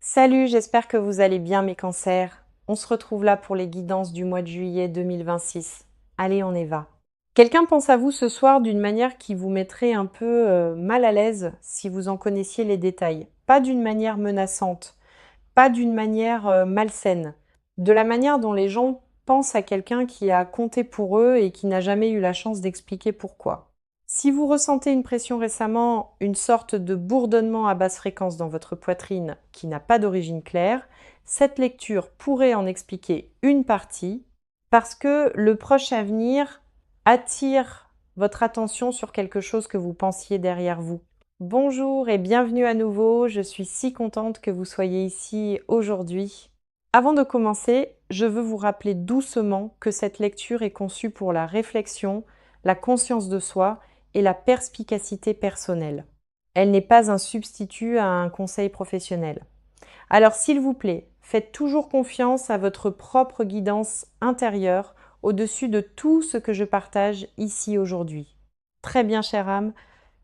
Salut, j'espère que vous allez bien mes cancers. On se retrouve là pour les guidances du mois de juillet 2026. Allez, on y va. Quelqu'un pense à vous ce soir d'une manière qui vous mettrait un peu mal à l'aise si vous en connaissiez les détails. Pas d'une manière menaçante, pas d'une manière malsaine. De la manière dont les gens pensent à quelqu'un qui a compté pour eux et qui n'a jamais eu la chance d'expliquer pourquoi. Si vous ressentez une pression récemment, une sorte de bourdonnement à basse fréquence dans votre poitrine qui n'a pas d'origine claire, cette lecture pourrait en expliquer une partie parce que le proche avenir attire votre attention sur quelque chose que vous pensiez derrière vous. Bonjour et bienvenue à nouveau, je suis si contente que vous soyez ici aujourd'hui. Avant de commencer, je veux vous rappeler doucement que cette lecture est conçue pour la réflexion, la conscience de soi et la perspicacité personnelle. Elle n'est pas un substitut à un conseil professionnel. Alors s'il vous plaît, faites toujours confiance à votre propre guidance intérieure au-dessus de tout ce que je partage ici aujourd'hui. Très bien, chère âme,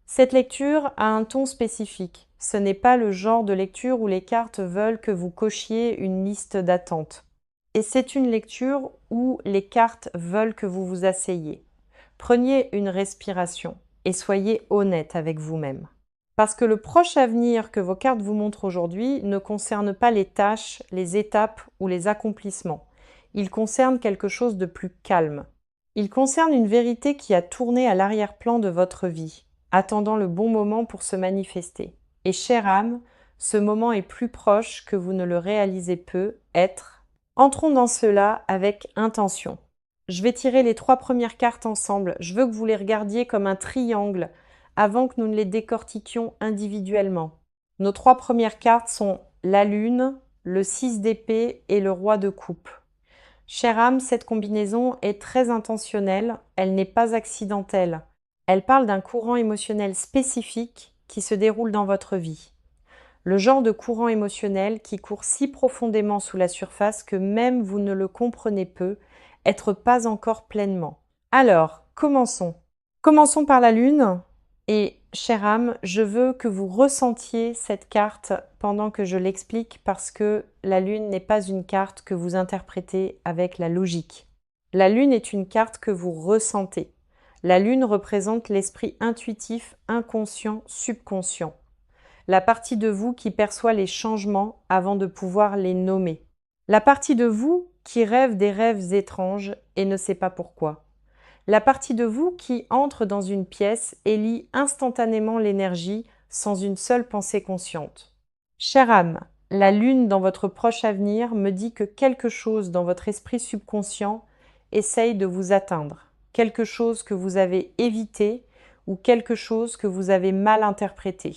cette lecture a un ton spécifique. Ce n'est pas le genre de lecture où les cartes veulent que vous cochiez une liste d'attente. Et c'est une lecture où les cartes veulent que vous vous asseyiez. Prenez une respiration et soyez honnête avec vous-même. Parce que le proche avenir que vos cartes vous montrent aujourd'hui ne concerne pas les tâches, les étapes ou les accomplissements. Il concerne quelque chose de plus calme. Il concerne une vérité qui a tourné à l'arrière-plan de votre vie, attendant le bon moment pour se manifester. Et chère âme, ce moment est plus proche que vous ne le réalisez peu être. Entrons dans cela avec intention. Je vais tirer les 3 premières cartes ensemble. Je veux que vous les regardiez comme un triangle avant que nous ne les décortiquions individuellement. Nos 3 premières cartes sont la lune, le 6 d'épée et le roi de coupe. Chère âme, cette combinaison est très intentionnelle, elle n'est pas accidentelle. Elle parle d'un courant émotionnel spécifique qui se déroule dans votre vie. Le genre de courant émotionnel qui court si profondément sous la surface que même vous ne le comprenez peu, être pas encore pleinement. Alors, commençons. Commençons par la lune. Et, chère âme, je veux que vous ressentiez cette carte pendant que je l'explique parce que la lune n'est pas une carte que vous interprétez avec la logique. La lune est une carte que vous ressentez. La lune représente l'esprit intuitif, inconscient, subconscient. La partie de vous qui perçoit les changements avant de pouvoir les nommer. La partie de vous qui rêve des rêves étranges et ne sait pas pourquoi. La partie de vous qui entre dans une pièce et lit instantanément l'énergie sans une seule pensée consciente. Chère âme, la lune dans votre proche avenir me dit que quelque chose dans votre esprit subconscient essaye de vous atteindre, quelque chose que vous avez évité ou quelque chose que vous avez mal interprété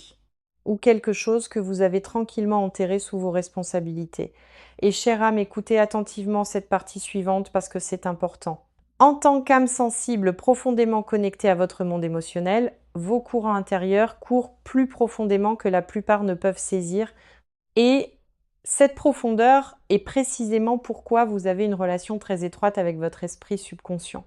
ou quelque chose que vous avez tranquillement enterré sous vos responsabilités. Et chère âme, écoutez attentivement cette partie suivante parce que c'est important. En tant qu'âme sensible profondément connectée à votre monde émotionnel, vos courants intérieurs courent plus profondément que la plupart ne peuvent saisir et cette profondeur est précisément pourquoi vous avez une relation très étroite avec votre esprit subconscient.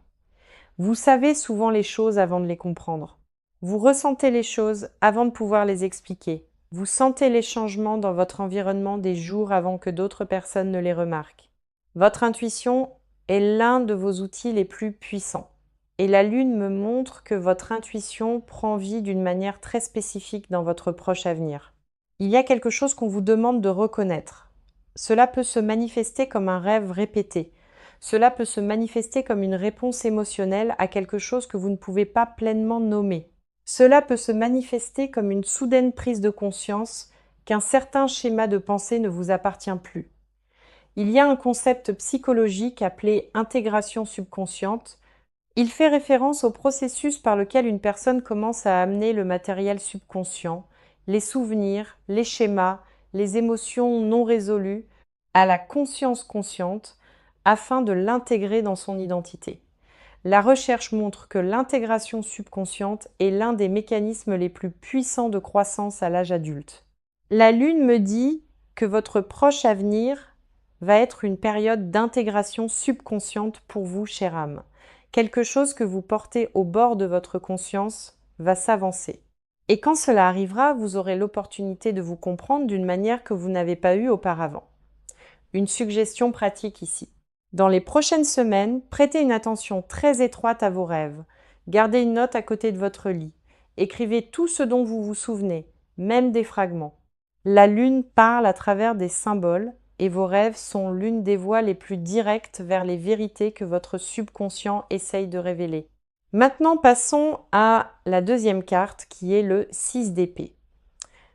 Vous savez souvent les choses avant de les comprendre. Vous ressentez les choses avant de pouvoir les expliquer. Vous sentez les changements dans votre environnement des jours avant que d'autres personnes ne les remarquent. Votre intuition est l'un de vos outils les plus puissants. Et la lune me montre que votre intuition prend vie d'une manière très spécifique dans votre proche avenir. Il y a quelque chose qu'on vous demande de reconnaître. Cela peut se manifester comme un rêve répété. Cela peut se manifester comme une réponse émotionnelle à quelque chose que vous ne pouvez pas pleinement nommer. Cela peut se manifester comme une soudaine prise de conscience qu'un certain schéma de pensée ne vous appartient plus. Il y a un concept psychologique appelé intégration subconsciente. Il fait référence au processus par lequel une personne commence à amener le matériel subconscient, les souvenirs, les schémas, les émotions non résolues à la conscience consciente afin de l'intégrer dans son identité. La recherche montre que l'intégration subconsciente est l'un des mécanismes les plus puissants de croissance à l'âge adulte. La lune me dit que votre proche avenir va être une période d'intégration subconsciente pour vous, chère âme. Quelque chose que vous portez au bord de votre conscience va s'avancer. Et quand cela arrivera, vous aurez l'opportunité de vous comprendre d'une manière que vous n'avez pas eue auparavant. Une suggestion pratique ici. Dans les prochaines semaines, prêtez une attention très étroite à vos rêves. Gardez une note à côté de votre lit. Écrivez tout ce dont vous vous souvenez, même des fragments. La lune parle à travers des symboles et vos rêves sont l'une des voies les plus directes vers les vérités que votre subconscient essaye de révéler. Maintenant, passons à la deuxième carte qui est le 6 d'épée.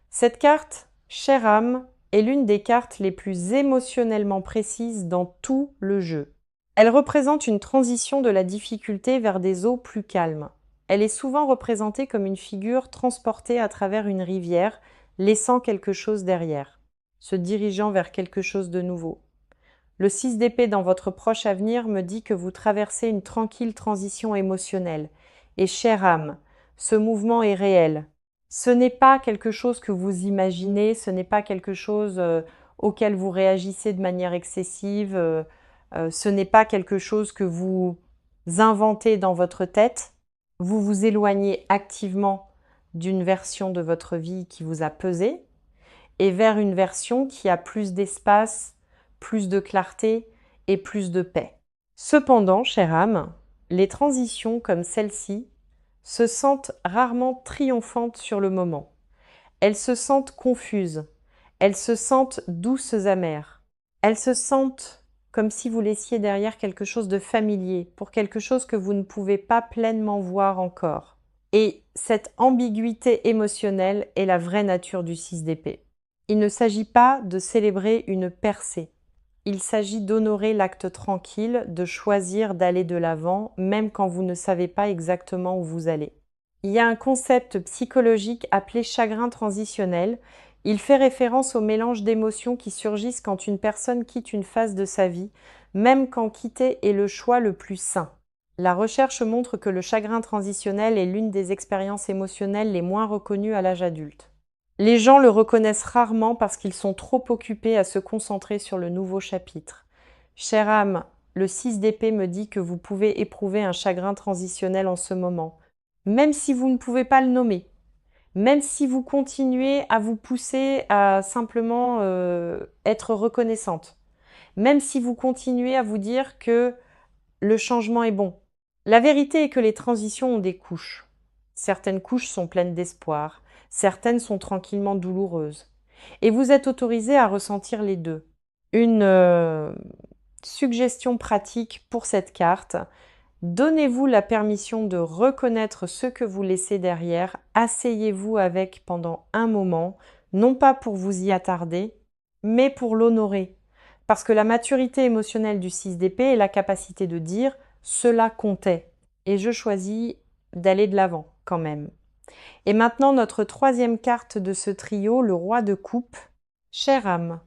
Cette carte, chère âme, est l'une des cartes les plus émotionnellement précises dans tout le jeu. Elle représente une transition de la difficulté vers des eaux plus calmes. Elle est souvent représentée comme une figure transportée à travers une rivière, laissant quelque chose derrière, se dirigeant vers quelque chose de nouveau. Le 6 d'épée dans votre proche avenir me dit que vous traversez une tranquille transition émotionnelle. Et chère âme, ce mouvement est réel. Ce n'est pas quelque chose que vous imaginez, ce n'est pas quelque chose auquel vous réagissez de manière excessive, ce n'est pas quelque chose que vous inventez dans votre tête. Vous vous éloignez activement d'une version de votre vie qui vous a pesé et vers une version qui a plus d'espace, plus de clarté et plus de paix. Cependant, chère âme, les transitions comme celle-ci se sentent rarement triomphantes sur le moment. Elles se sentent confuses, elles se sentent douces amères. Elles se sentent comme si vous laissiez derrière quelque chose de familier, pour quelque chose que vous ne pouvez pas pleinement voir encore. Et cette ambiguïté émotionnelle est la vraie nature du 6 d'épée. Il ne s'agit pas de célébrer une percée. Il s'agit d'honorer l'acte tranquille, de choisir d'aller de l'avant, même quand vous ne savez pas exactement où vous allez. Il y a un concept psychologique appelé chagrin transitionnel. Il fait référence au mélange d'émotions qui surgissent quand une personne quitte une phase de sa vie, même quand quitter est le choix le plus sain. La recherche montre que le chagrin transitionnel est l'une des expériences émotionnelles les moins reconnues à l'âge adulte. Les gens le reconnaissent rarement parce qu'ils sont trop occupés à se concentrer sur le nouveau chapitre. Chère âme, le 6 d'épée me dit que vous pouvez éprouver un chagrin transitionnel en ce moment, même si vous ne pouvez pas le nommer, même si vous continuez à vous pousser à simplement être reconnaissante, même si vous continuez à vous dire que le changement est bon. La vérité est que les transitions ont des couches. Certaines couches sont pleines d'espoir, certaines sont tranquillement douloureuses. Et vous êtes autorisé à ressentir les deux. Une suggestion pratique pour cette carte, donnez-vous la permission de reconnaître ce que vous laissez derrière, asseyez-vous avec pendant un moment, non pas pour vous y attarder, mais pour l'honorer. Parce que la maturité émotionnelle du 6 d'épée est la capacité de dire « cela comptait » et je choisis d'aller de l'avant quand même. Et maintenant, notre troisième carte de ce trio, le roi de coupe. Chère âme,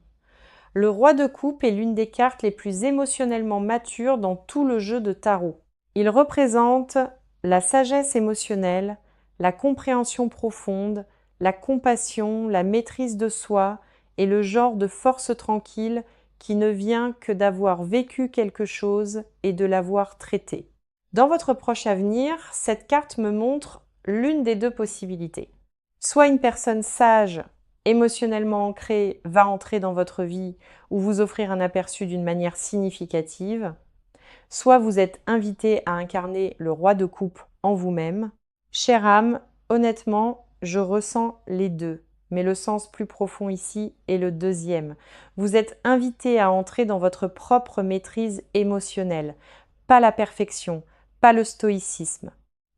le roi de coupe est l'une des cartes les plus émotionnellement matures dans tout le jeu de tarot. Il représente la sagesse émotionnelle, la compréhension profonde, la compassion, la maîtrise de soi et le genre de force tranquille qui ne vient que d'avoir vécu quelque chose et de l'avoir traité. Dans votre proche avenir, cette carte me montre l'une des deux possibilités. Soit une personne sage, émotionnellement ancrée, va entrer dans votre vie ou vous offrir un aperçu d'une manière significative, soit vous êtes invité à incarner le roi de coupe en vous-même. Chère âme, honnêtement, je ressens les deux, mais le sens plus profond ici est le deuxième. Vous êtes invité à entrer dans votre propre maîtrise émotionnelle, pas la perfection, pas le stoïcisme,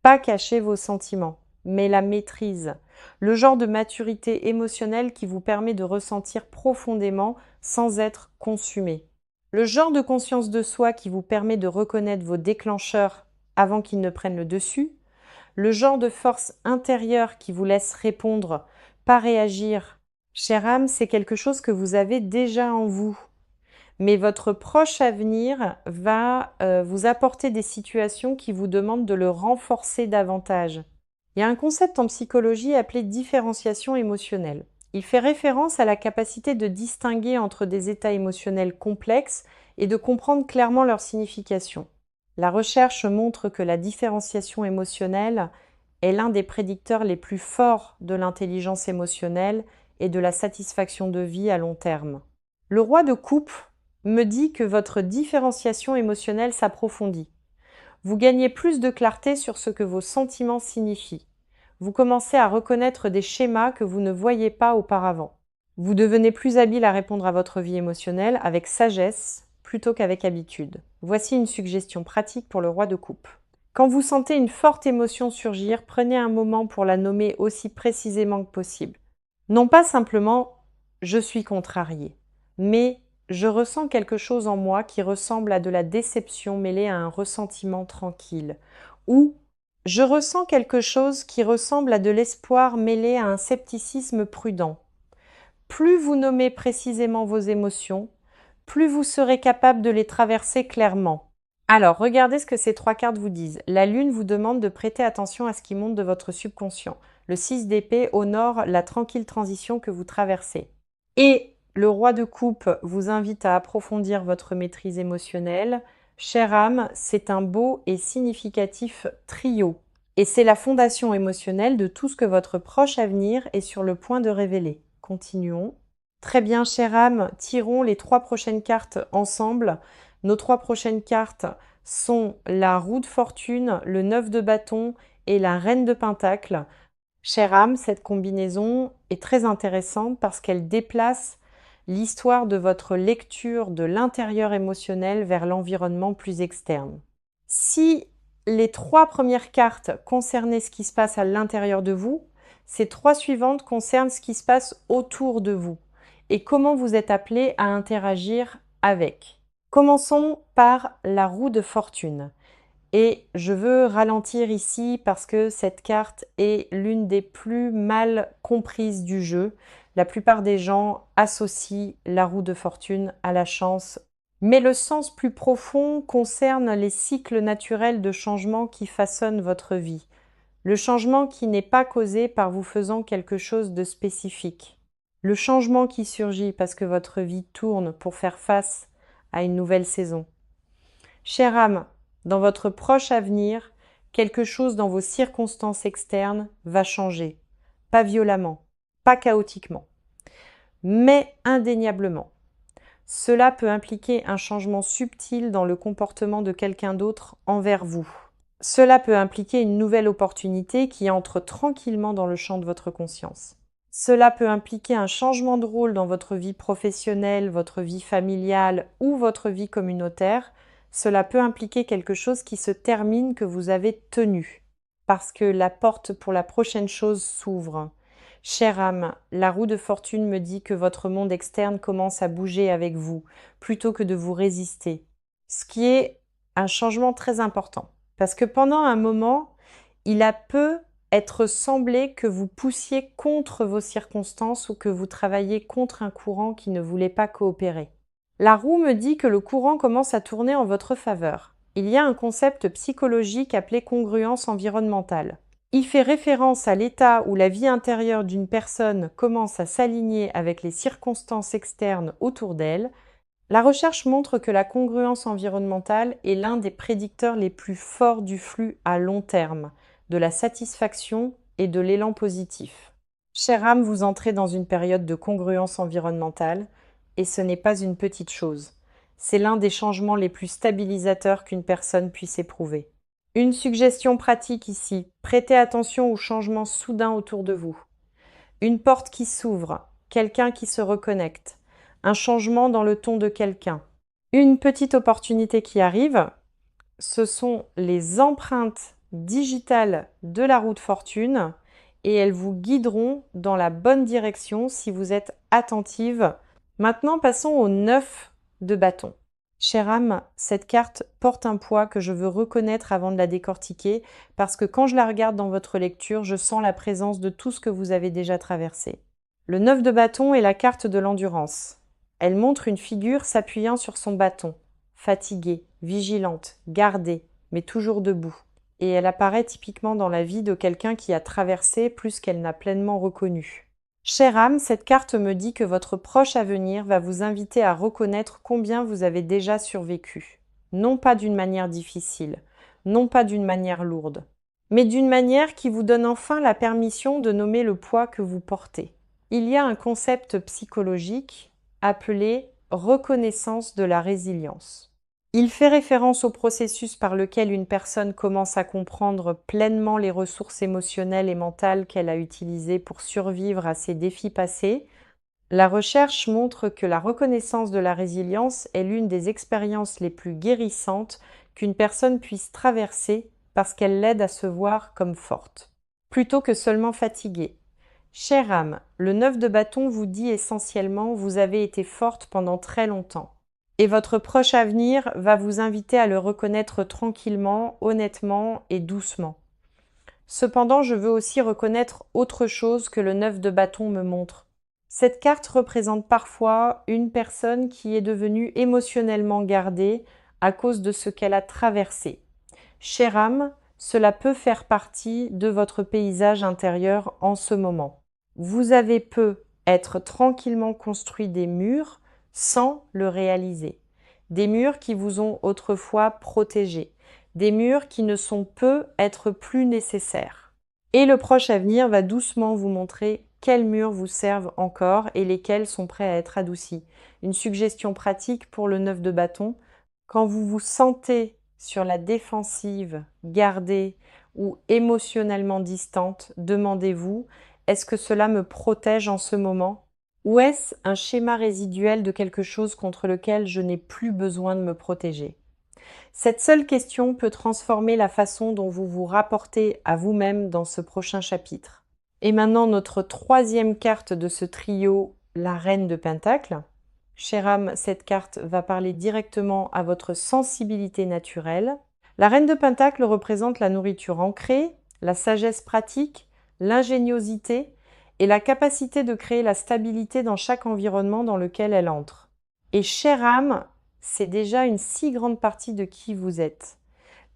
pas cacher vos sentiments, mais la maîtrise, le genre de maturité émotionnelle qui vous permet de ressentir profondément sans être consumé. Le genre de conscience de soi qui vous permet de reconnaître vos déclencheurs avant qu'ils ne prennent le dessus, le genre de force intérieure qui vous laisse répondre, pas réagir. Chère âme, c'est quelque chose que vous avez déjà en vous. Mais votre proche avenir va vous apporter des situations qui vous demandent de le renforcer davantage. Il y a un concept en psychologie appelé différenciation émotionnelle. Il fait référence à la capacité de distinguer entre des états émotionnels complexes et de comprendre clairement leur signification. La recherche montre que la différenciation émotionnelle est l'un des prédicteurs les plus forts de l'intelligence émotionnelle et de la satisfaction de vie à long terme. Le roi de coupe me dit que votre différenciation émotionnelle s'approfondit. Vous gagnez plus de clarté sur ce que vos sentiments signifient. Vous commencez à reconnaître des schémas que vous ne voyiez pas auparavant. Vous devenez plus habile à répondre à votre vie émotionnelle avec sagesse plutôt qu'avec habitude. Voici une suggestion pratique pour le roi de coupe. Quand vous sentez une forte émotion surgir, prenez un moment pour la nommer aussi précisément que possible. Non pas simplement « je suis contrarié », mais « je ressens quelque chose en moi qui ressemble à de la déception mêlée à un ressentiment tranquille » ou « je ressens quelque chose qui ressemble à de l'espoir mêlé à un scepticisme prudent ». Plus vous nommez précisément vos émotions, plus vous serez capable de les traverser clairement. Alors, regardez ce que ces 3 cartes vous disent. La Lune vous demande de prêter attention à ce qui monte de votre subconscient. Le 6 d'épée honore la tranquille transition que vous traversez. Et le roi de coupe vous invite à approfondir votre maîtrise émotionnelle. Chère âme, c'est un beau et significatif trio. Et c'est la fondation émotionnelle de tout ce que votre proche avenir est sur le point de révéler. Continuons. Très bien, chère âme, tirons les 3 prochaines cartes ensemble. Nos 3 prochaines cartes sont la roue de fortune, le 9 de bâton et la reine de pentacle. Chère âme, cette combinaison est très intéressante parce qu'elle déplace l'histoire de votre lecture de l'intérieur émotionnel vers l'environnement plus externe. Si les 3 premières cartes concernaient ce qui se passe à l'intérieur de vous, ces 3 suivantes concernent ce qui se passe autour de vous et comment vous êtes appelé à interagir avec. Commençons par la roue de fortune. Et je veux ralentir ici parce que cette carte est l'une des plus mal comprises du jeu. La plupart des gens associent la roue de fortune à la chance. Mais le sens plus profond concerne les cycles naturels de changement qui façonnent votre vie. Le changement qui n'est pas causé par vous faisant quelque chose de spécifique. Le changement qui surgit parce que votre vie tourne pour faire face à une nouvelle saison. Chère âme, dans votre proche avenir, quelque chose dans vos circonstances externes va changer. Pas violemment, pas chaotiquement, mais indéniablement. Cela peut impliquer un changement subtil dans le comportement de quelqu'un d'autre envers vous. Cela peut impliquer une nouvelle opportunité qui entre tranquillement dans le champ de votre conscience. Cela peut impliquer un changement de rôle dans votre vie professionnelle, votre vie familiale ou votre vie communautaire. Cela peut impliquer quelque chose qui se termine que vous avez tenu, parce que la porte pour la prochaine chose s'ouvre. Chère âme, la roue de fortune me dit que votre monde externe commence à bouger avec vous, plutôt que de vous résister. Ce qui est un changement très important, parce que pendant un moment, il a peu être semblé que vous poussiez contre vos circonstances ou que vous travailliez contre un courant qui ne voulait pas coopérer. La roue me dit que le courant commence à tourner en votre faveur. Il y a un concept psychologique appelé congruence environnementale. Il fait référence à l'état où la vie intérieure d'une personne commence à s'aligner avec les circonstances externes autour d'elle. La recherche montre que la congruence environnementale est l'un des prédicteurs les plus forts du flux à long terme, de la satisfaction et de l'élan positif. Chère âme, vous entrez dans une période de congruence environnementale et ce n'est pas une petite chose. C'est l'un des changements les plus stabilisateurs qu'une personne puisse éprouver. Une suggestion pratique ici, prêtez attention aux changements soudains autour de vous. Une porte qui s'ouvre, quelqu'un qui se reconnecte, un changement dans le ton de quelqu'un. Une petite opportunité qui arrive, ce sont les empreintes digitales de la roue de fortune et elles vous guideront dans la bonne direction si vous êtes attentive. Maintenant, passons au 9 de bâton. Chère âme, cette carte porte un poids que je veux reconnaître avant de la décortiquer parce que quand je la regarde dans votre lecture, je sens la présence de tout ce que vous avez déjà traversé. Le 9 de bâton est la carte de l'endurance. Elle montre une figure s'appuyant sur son bâton, fatiguée, vigilante, gardée, mais toujours debout. Et elle apparaît typiquement dans la vie de quelqu'un qui a traversé plus qu'elle n'a pleinement reconnu. Chère âme, cette carte me dit que votre proche avenir va vous inviter à reconnaître combien vous avez déjà survécu. Non pas d'une manière difficile, non pas d'une manière lourde, mais d'une manière qui vous donne enfin la permission de nommer le poids que vous portez. Il y a un concept psychologique appelé reconnaissance de la résilience. Il fait référence au processus par lequel une personne commence à comprendre pleinement les ressources émotionnelles et mentales qu'elle a utilisées pour survivre à ses défis passés. La recherche montre que la reconnaissance de la résilience est l'une des expériences les plus guérissantes qu'une personne puisse traverser parce qu'elle l'aide à se voir comme forte, plutôt que seulement fatiguée. Chère âme, le 9 de bâton vous dit essentiellement vous avez été forte pendant très longtemps. Et votre proche avenir va vous inviter à le reconnaître tranquillement, honnêtement et doucement. Cependant, je veux aussi reconnaître autre chose que le 9 de bâton me montre. Cette carte représente parfois une personne qui est devenue émotionnellement gardée à cause de ce qu'elle a traversé. Chère âme, cela peut faire partie de votre paysage intérieur en ce moment. Vous avez être tranquillement construit des murs sans le réaliser. Des murs qui vous ont autrefois protégé. Des murs qui ne sont être plus nécessaires. Et le proche avenir va doucement vous montrer quels murs vous servent encore et lesquels sont prêts à être adoucis. Une suggestion pratique pour le 9 de bâton, quand vous vous sentez sur la défensive, gardée ou émotionnellement distante, demandez-vous, est-ce que cela me protège en ce moment? Ou est-ce un schéma résiduel de quelque chose contre lequel je n'ai plus besoin de me protéger? Cette seule question peut transformer la façon dont vous vous rapportez à vous-même dans ce prochain chapitre. Et maintenant, notre troisième carte de ce trio, la Reine de Pentacles. Chère âme, cette carte va parler directement à votre sensibilité naturelle. La Reine de Pentacles représente la nourriture ancrée, la sagesse pratique, l'ingéniosité et la capacité de créer la stabilité dans chaque environnement dans lequel elle entre. Et chère âme, c'est déjà une si grande partie de qui vous êtes.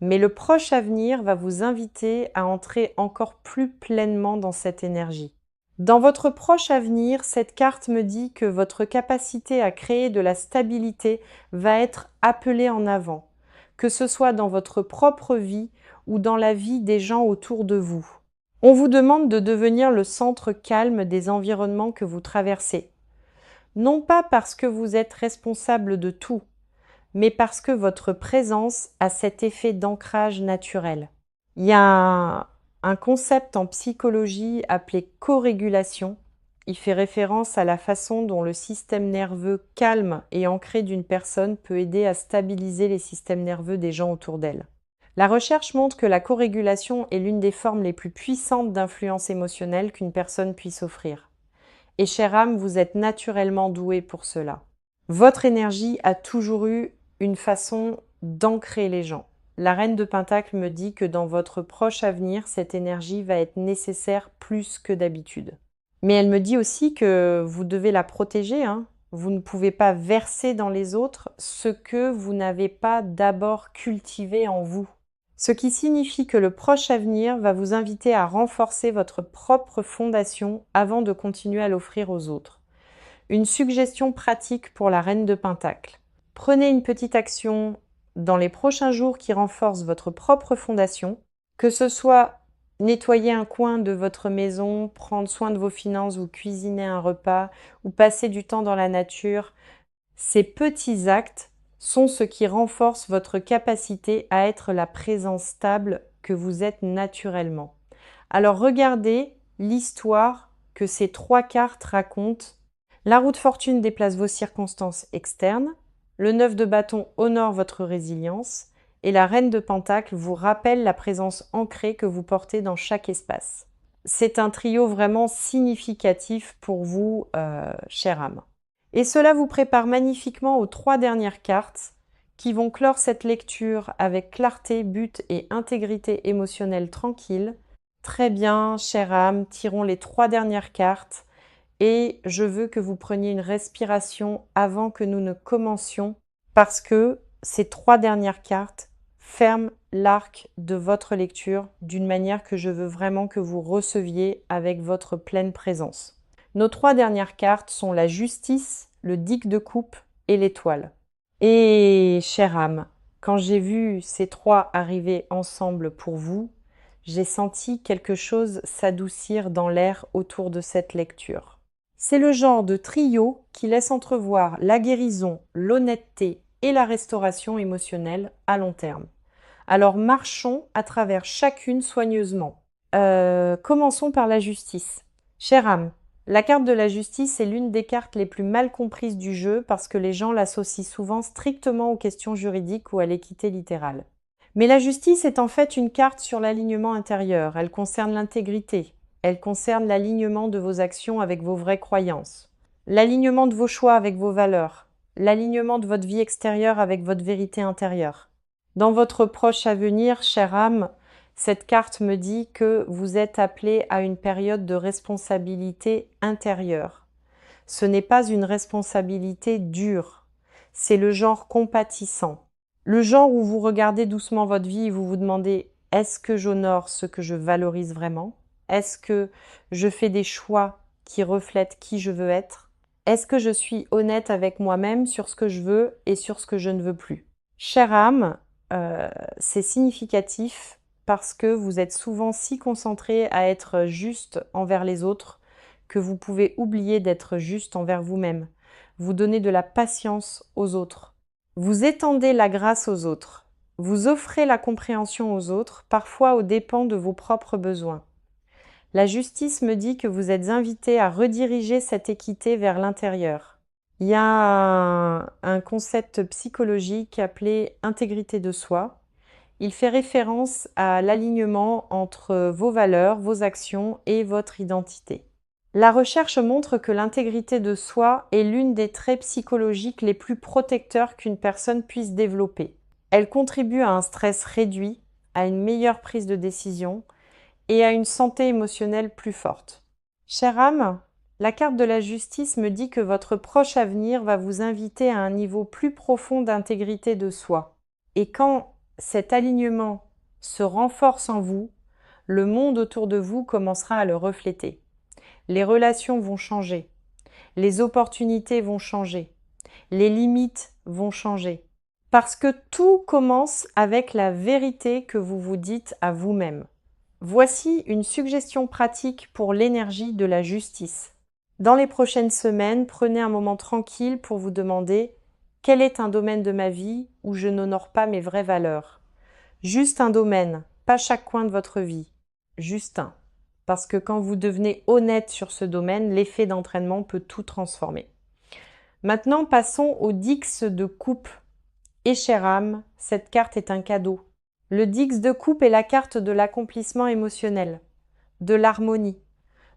Mais le proche avenir va vous inviter à entrer encore plus pleinement dans cette énergie. Dans votre proche avenir, cette carte me dit que votre capacité à créer de la stabilité va être appelée en avant, que ce soit dans votre propre vie ou dans la vie des gens autour de vous. On vous demande de devenir le centre calme des environnements que vous traversez. Non pas parce que vous êtes responsable de tout, mais parce que votre présence a cet effet d'ancrage naturel. Il y a un concept en psychologie appelé corégulation. Il fait référence à la façon dont le système nerveux calme et ancré d'une personne peut aider à stabiliser les systèmes nerveux des gens autour d'elle. La recherche montre que la corégulation est l'une des formes les plus puissantes d'influence émotionnelle qu'une personne puisse offrir. Et chère âme, vous êtes naturellement doué pour cela. Votre énergie a toujours eu une façon d'ancrer les gens. La Reine de Pentacles me dit que dans votre proche avenir, cette énergie va être nécessaire plus que d'habitude. Mais elle me dit aussi que vous devez la protéger, hein. Vous ne pouvez pas verser dans les autres ce que vous n'avez pas d'abord cultivé en vous. Ce qui signifie que le proche avenir va vous inviter à renforcer votre propre fondation avant de continuer à l'offrir aux autres. Une suggestion pratique pour la Reine de Pentacles. Prenez une petite action dans les prochains jours qui renforce votre propre fondation, que ce soit nettoyer un coin de votre maison, prendre soin de vos finances ou cuisiner un repas ou passer du temps dans la nature. Ces petits actes sont ce qui renforce votre capacité à être la présence stable que vous êtes naturellement. Alors regardez l'histoire que ces trois cartes racontent. La roue de fortune déplace vos circonstances externes, le 9 de bâton honore votre résilience et la Reine de Pentacles vous rappelle la présence ancrée que vous portez dans chaque espace. C'est un trio vraiment significatif pour vous, chère âme. Et cela vous prépare magnifiquement aux trois dernières cartes qui vont clore cette lecture avec clarté, but et intégrité émotionnelle tranquille. Très bien, chère âme, tirons les trois dernières cartes et je veux que vous preniez une respiration avant que nous ne commencions parce que ces trois dernières cartes ferment l'arc de votre lecture d'une manière que je veux vraiment que vous receviez avec votre pleine présence. Nos trois dernières cartes sont la justice, le digue de coupe et l'étoile. Et chère âme, quand j'ai vu ces trois arriver ensemble pour vous, J'ai senti quelque chose s'adoucir dans l'air autour de cette lecture. C'est le genre de trio qui laisse entrevoir la guérison, l'honnêteté et la restauration émotionnelle à long terme. Alors marchons à travers chacune soigneusement. Commençons par la justice. Chère âme, la carte de la justice est l'une des cartes les plus mal comprises du jeu parce que les gens l'associent souvent strictement aux questions juridiques ou à l'équité littérale. Mais la justice est en fait une carte sur l'alignement intérieur. Elle concerne l'intégrité. Elle concerne l'alignement de vos actions avec vos vraies croyances. L'alignement de vos choix avec vos valeurs. L'alignement de votre vie extérieure avec votre vérité intérieure. Dans votre proche avenir, chère âme, cette carte me dit que vous êtes appelé à une période de responsabilité intérieure. Ce n'est pas une responsabilité dure, c'est le genre compatissant. Le genre où vous regardez doucement votre vie et vous vous demandez « Est-ce que j'honore ce que je valorise vraiment ? Est-ce que je fais des choix qui reflètent qui je veux être ? Est-ce que je suis honnête avec moi-même sur ce que je veux et sur ce que je ne veux plus ?» Chère âme, c'est significatif parce que vous êtes souvent si concentré à être juste envers les autres que vous pouvez oublier d'être juste envers vous-même. Vous donnez de la patience aux autres. Vous étendez la grâce aux autres. Vous offrez la compréhension aux autres, parfois aux dépens de vos propres besoins. La justice me dit que vous êtes invité à rediriger cette équité vers l'intérieur. Il y a un concept psychologique appelé intégrité de soi. Il fait référence à l'alignement entre vos valeurs, vos actions et votre identité. La recherche montre que l'intégrité de soi est l'une des traits psychologiques les plus protecteurs qu'une personne puisse développer. Elle contribue à un stress réduit, à une meilleure prise de décision et à une santé émotionnelle plus forte. Chère âme, la carte de la justice me dit que votre proche avenir va vous inviter à un niveau plus profond d'intégrité de soi. Et quand cet alignement se renforce en vous, le monde autour de vous commencera à le refléter. Les relations vont changer, les opportunités vont changer, les limites vont changer. Parce que tout commence avec la vérité que vous vous dites à vous-même. Voici une suggestion pratique pour l'énergie de la justice. Dans les prochaines semaines, prenez un moment tranquille pour vous demander quel est un domaine de ma vie où je n'honore pas mes vraies valeurs. Juste un domaine, pas chaque coin de votre vie. Juste un. Parce que quand vous devenez honnête sur ce domaine, l'effet d'entraînement peut tout transformer. Maintenant, passons au Dix de coupe. Et chère âme, cette carte est un cadeau. Le Dix de coupe est la carte de l'accomplissement émotionnel, de l'harmonie,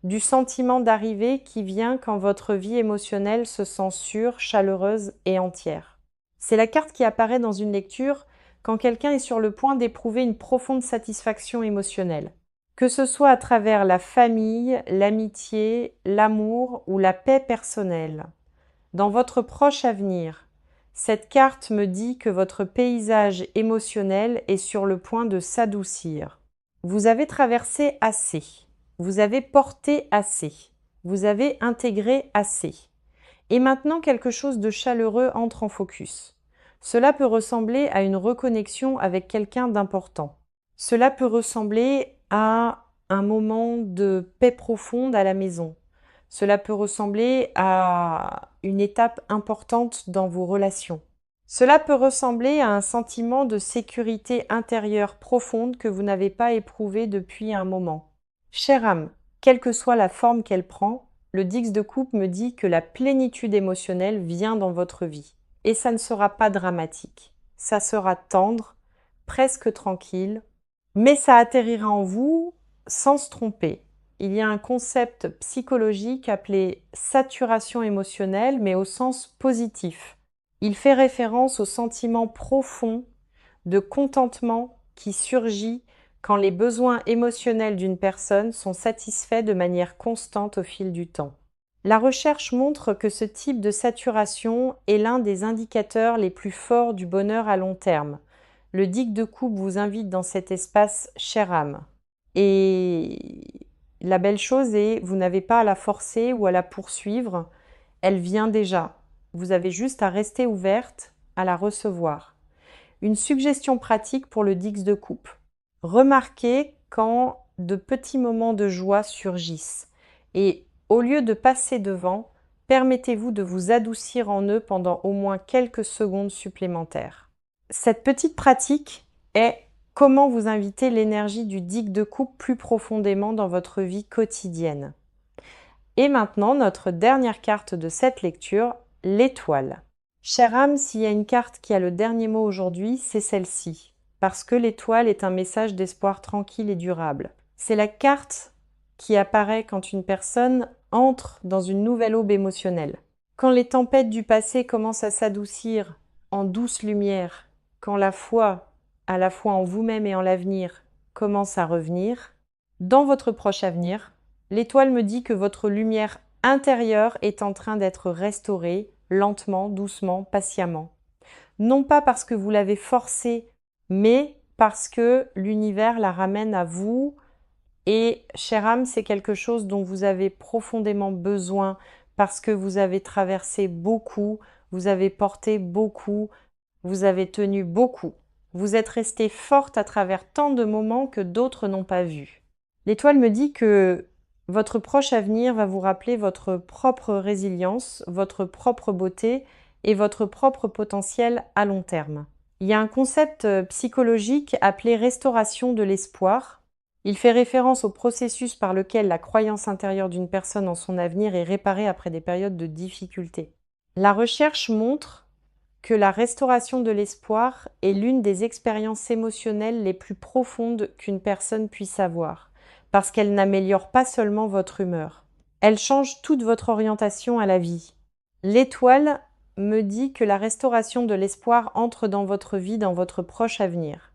du sentiment d'arrivée qui vient quand votre vie émotionnelle se sent sûre, chaleureuse et entière. C'est la carte qui apparaît dans une lecture quand quelqu'un est sur le point d'éprouver une profonde satisfaction émotionnelle. Que ce soit à travers la famille, l'amitié, l'amour ou la paix personnelle. Dans votre proche avenir, cette carte me dit que votre paysage émotionnel est sur le point de s'adoucir. Vous avez traversé assez, vous avez porté assez, vous avez intégré assez. Et maintenant quelque chose de chaleureux entre en focus. Cela peut ressembler à une reconnexion avec quelqu'un d'important. Cela peut ressembler à un moment de paix profonde à la maison. Cela peut ressembler à une étape importante dans vos relations. Cela peut ressembler à un sentiment de sécurité intérieure profonde que vous n'avez pas éprouvé depuis un moment. Chère âme, quelle que soit la forme qu'elle prend, le Dix de coupe me dit que la plénitude émotionnelle vient dans votre vie. Et ça ne sera pas dramatique. Ça sera tendre, presque tranquille, mais ça atterrira en vous sans se tromper. Il y a un concept psychologique appelé saturation émotionnelle, mais au sens positif. Il fait référence au sentiment profond de contentement qui surgit quand les besoins émotionnels d'une personne sont satisfaits de manière constante au fil du temps. La recherche montre que ce type de saturation est l'un des indicateurs les plus forts du bonheur à long terme. Le Dix de coupe vous invite dans cet espace, chère âme. Et la belle chose est, vous n'avez pas à la forcer ou à la poursuivre, elle vient déjà. Vous avez juste à rester ouverte, à la recevoir. Une suggestion pratique pour le Dix de coupe. Remarquez quand de petits moments de joie surgissent. Et au lieu de passer devant, permettez-vous de vous adoucir en eux pendant au moins quelques secondes supplémentaires. Cette petite pratique est comment vous inviter l'énergie du digue de coupe plus profondément dans votre vie quotidienne. Et maintenant, notre dernière carte de cette lecture, l'étoile. Chère âme, s'il y a une carte qui a le dernier mot aujourd'hui, c'est celle-ci. Parce que l'étoile est un message d'espoir tranquille et durable. C'est la carte qui apparaît quand une personne entre dans une nouvelle aube émotionnelle. Quand les tempêtes du passé commencent à s'adoucir en douce lumière, quand la foi, à la fois en vous-même et en l'avenir, commence à revenir, dans votre proche avenir, l'étoile me dit que votre lumière intérieure est en train d'être restaurée, lentement, doucement, patiemment. Non pas parce que vous l'avez forcée, mais parce que l'univers la ramène à vous. Et, chère âme, c'est quelque chose dont vous avez profondément besoin parce que vous avez traversé beaucoup, vous avez porté beaucoup, vous avez tenu beaucoup. Vous êtes restée forte à travers tant de moments que d'autres n'ont pas vus. L'étoile me dit que votre proche avenir va vous rappeler votre propre résilience, votre propre beauté et votre propre potentiel à long terme. Il y a un concept psychologique appelé restauration de l'espoir. Il fait référence au processus par lequel la croyance intérieure d'une personne en son avenir est réparée après des périodes de difficulté. La recherche montre que la restauration de l'espoir est l'une des expériences émotionnelles les plus profondes qu'une personne puisse avoir, parce qu'elle n'améliore pas seulement votre humeur. Elle change toute votre orientation à la vie. L'étoile me dit que la restauration de l'espoir entre dans votre vie, dans votre proche avenir.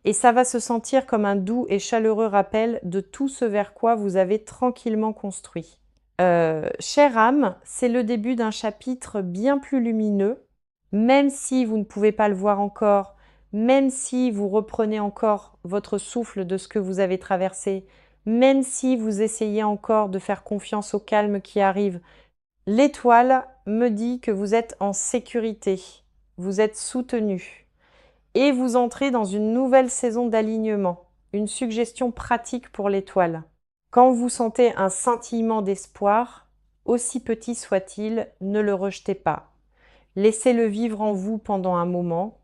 Et ça va se sentir comme un doux et chaleureux rappel de tout ce vers quoi vous avez tranquillement construit. Chère âme, c'est le début d'un chapitre bien plus lumineux, même si vous ne pouvez pas le voir encore, même si vous reprenez encore votre souffle de ce que vous avez traversé, même si vous essayez encore de faire confiance au calme qui arrive, l'étoile me dit que vous êtes en sécurité, vous êtes soutenu et vous entrez dans une nouvelle saison d'alignement, une suggestion pratique pour l'étoile. Quand vous sentez un scintillement d'espoir, aussi petit soit-il, ne le rejetez pas. Laissez-le vivre en vous pendant un moment,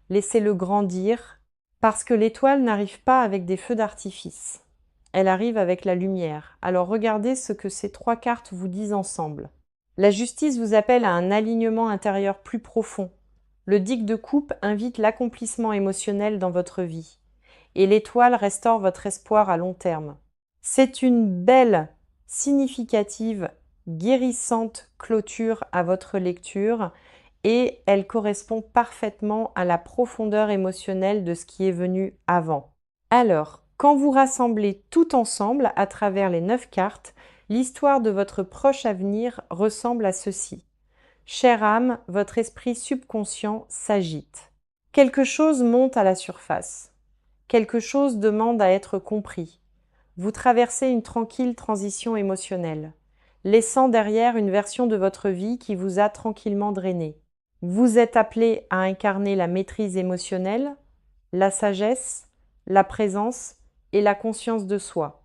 laissez-le grandir, parce que l'étoile n'arrive pas avec des feux d'artifice. Elle arrive avec la lumière. Alors regardez ce que ces trois cartes vous disent ensemble. La justice vous appelle à un alignement intérieur plus profond. Le digue de coupe invite l'accomplissement émotionnel dans votre vie. Et l'étoile restaure votre espoir à long terme. C'est une belle, significative, guérissante clôture à votre lecture et elle correspond parfaitement à la profondeur émotionnelle de ce qui est venu avant. Alors, quand vous rassemblez tout ensemble à travers les 9 cartes, l'histoire de votre proche avenir ressemble à ceci. Chère âme, votre esprit subconscient s'agite. Quelque chose monte à la surface. Quelque chose demande à être compris. Vous traversez une tranquille transition émotionnelle, laissant derrière une version de votre vie qui vous a tranquillement drainé. Vous êtes appelé à incarner la maîtrise émotionnelle, la sagesse, la présence et la conscience de soi.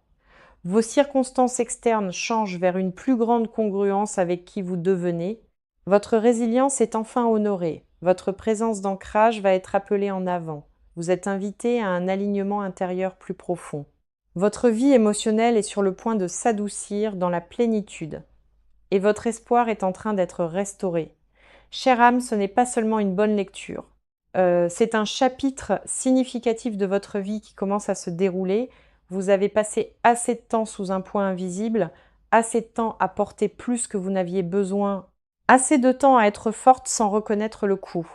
Vos circonstances externes changent vers une plus grande congruence avec qui vous devenez. Votre résilience est enfin honorée. Votre présence d'ancrage va être appelée en avant. Vous êtes invité à un alignement intérieur plus profond. Votre vie émotionnelle est sur le point de s'adoucir dans la plénitude. Et votre espoir est en train d'être restauré. Chère âme, ce n'est pas seulement une bonne lecture. C'est un chapitre significatif de votre vie qui commence à se dérouler. Vous avez passé assez de temps sous un point invisible, assez de temps à porter plus que vous n'aviez besoin, assez de temps à être forte sans reconnaître le coup.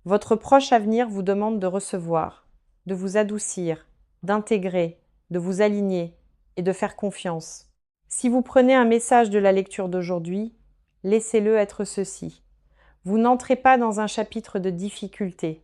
Votre proche avenir vous demande de recevoir, de vous adoucir, d'intégrer, de vous aligner et de faire confiance. Si vous prenez un message de la lecture d'aujourd'hui, laissez-le être ceci. Vous n'entrez pas dans un chapitre de difficulté,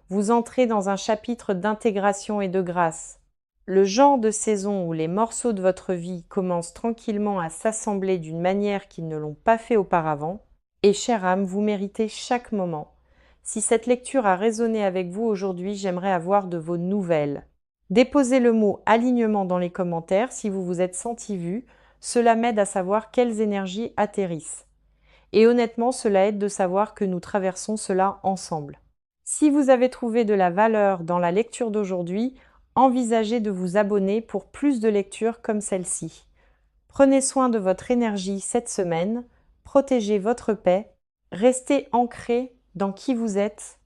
vous entrez dans un chapitre d'intégration et de grâce. Le genre de saison où les morceaux de votre vie commencent tranquillement à s'assembler d'une manière qu'ils ne l'ont pas fait auparavant, et chère âme, vous méritez chaque moment. Si cette lecture a résonné avec vous aujourd'hui, j'aimerais avoir de vos nouvelles. Déposez le mot alignement dans les commentaires si vous vous êtes senti vu. Cela m'aide à savoir quelles énergies atterrissent. Et honnêtement, cela aide de savoir que nous traversons cela ensemble. Si vous avez trouvé de la valeur dans la lecture d'aujourd'hui, envisagez de vous abonner pour plus de lectures comme celle-ci. Prenez soin de votre énergie cette semaine, protégez votre paix, restez ancré dans qui vous êtes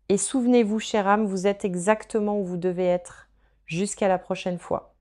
et souvenez-vous, chère âme, vous êtes exactement où vous devez être. Jusqu'à la prochaine fois.